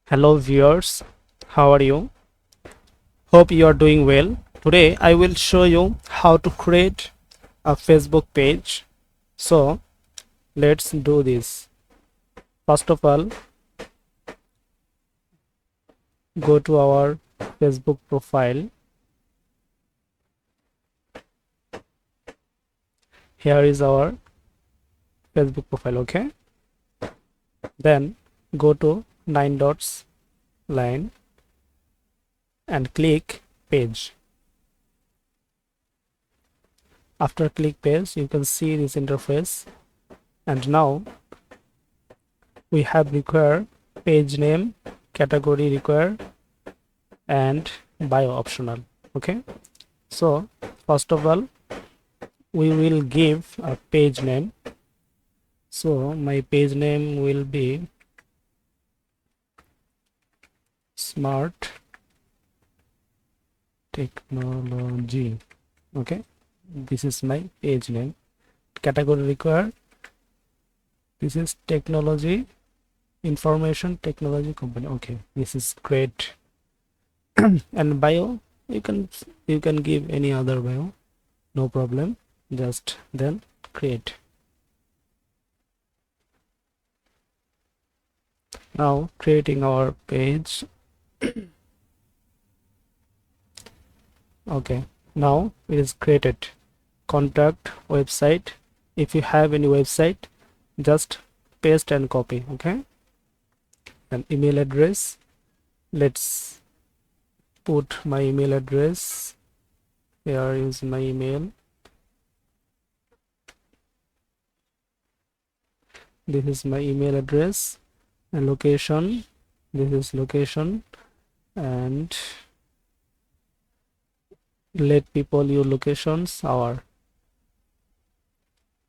Hello viewers, how are you? Hope you are doing well. Today I will show you how to create a Facebook page. So let's do this. First of all, go to our Facebook profile. Here is our Facebook profile, okay? Then go to 9 dots line and click page. After click page, you can see this interface, and now we have require page name, category require, and bio optional. Okay, so first of all we will give a page name. So my page name will be Smart Technology. Okay, this is my page name. Category required, this is technology, information technology company. Okay, this is great. And bio, you can give any other bio, no problem. Just then create. Now creating our page. Okay, now it is created. Contact, website, if you have any website, just paste and copy. Okay, and email address, let's put my email address. Here is my email. This is my email address. And location, this is location. And let people your locations, hour,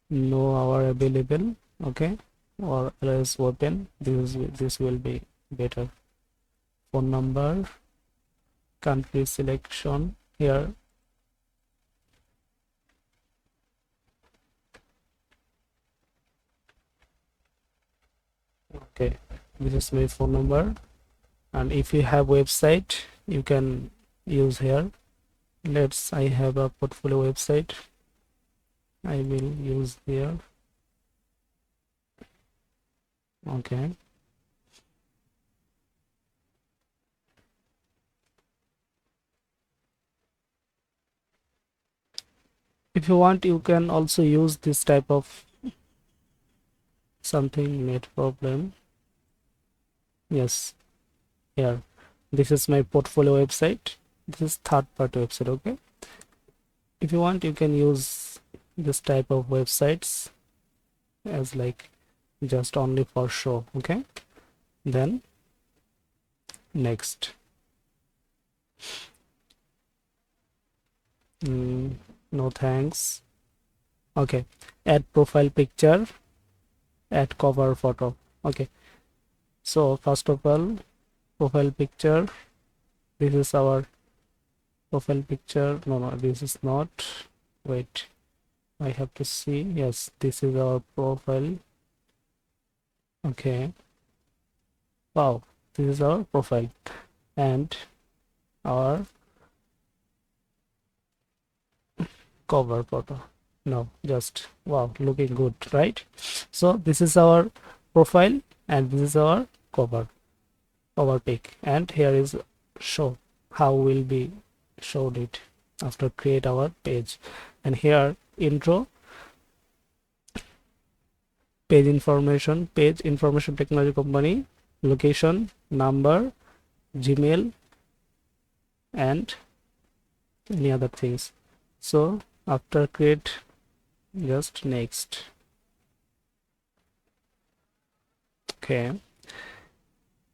no hour available. Okay, or else open. This will be better. Phone number, country selection here. Okay, this is my phone number. And if you have website, you can use here. I have a portfolio website, I will use here. Okay, if you want, you can also use this type of something net problem. Yes, here, this is my portfolio website. This is third-party website. Okay, if you want, you can use this type of websites as like just only for show. Okay, then next. No thanks. Okay, add profile picture, add cover photo. Okay, so first of all, profile picture, this is our profile picture. No, this is not. Wait, I have to see. Yes, this is our profile. Okay, wow, this is our profile. And our cover photo. No, just wow, looking good, right? So this is our profile and this is our cover pic, and here is show how will be showed it after create our page. And here intro, page information technology company, location, number, Gmail, and any other things. So after create, just next. Okay,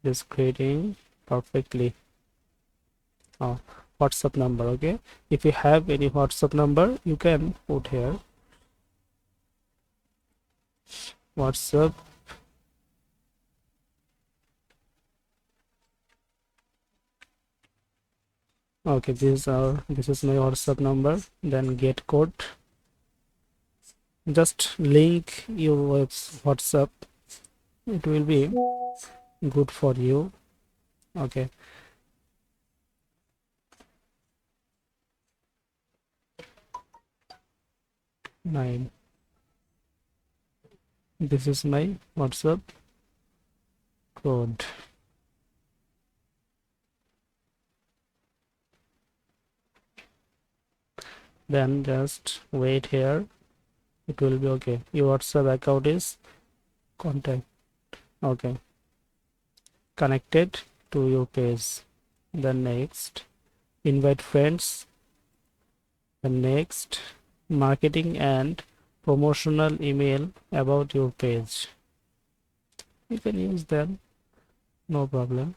just creating perfectly. WhatsApp number. Okay, if you have any WhatsApp number, you can put here WhatsApp. Okay, this is my WhatsApp number. Then get code, just link your WhatsApp, it will be good for you. Okay, nine. This is my WhatsApp code. Then just wait here. It will be okay. Your WhatsApp account is contact. Okay, connected to your page. Then next, invite friends. Then next, marketing and promotional email about your page. You can use them, no problem.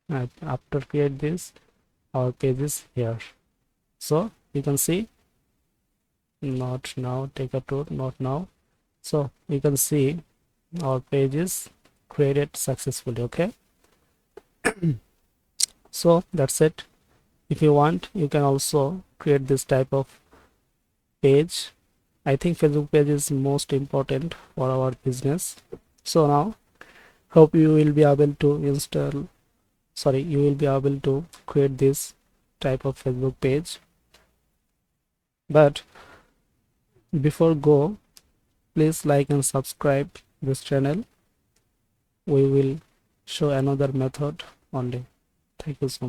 And after create this, our page is here. So you can see, not now, take a tour, not now. So you can see our page is created successfully. Okay, so that's it. If you want, you can also create this type of page. I think Facebook page is most important for our business. So now hope you will be able to you will be able to create this type of Facebook page. But before go, please like and subscribe this channel. We will show another method only. Thank you so much.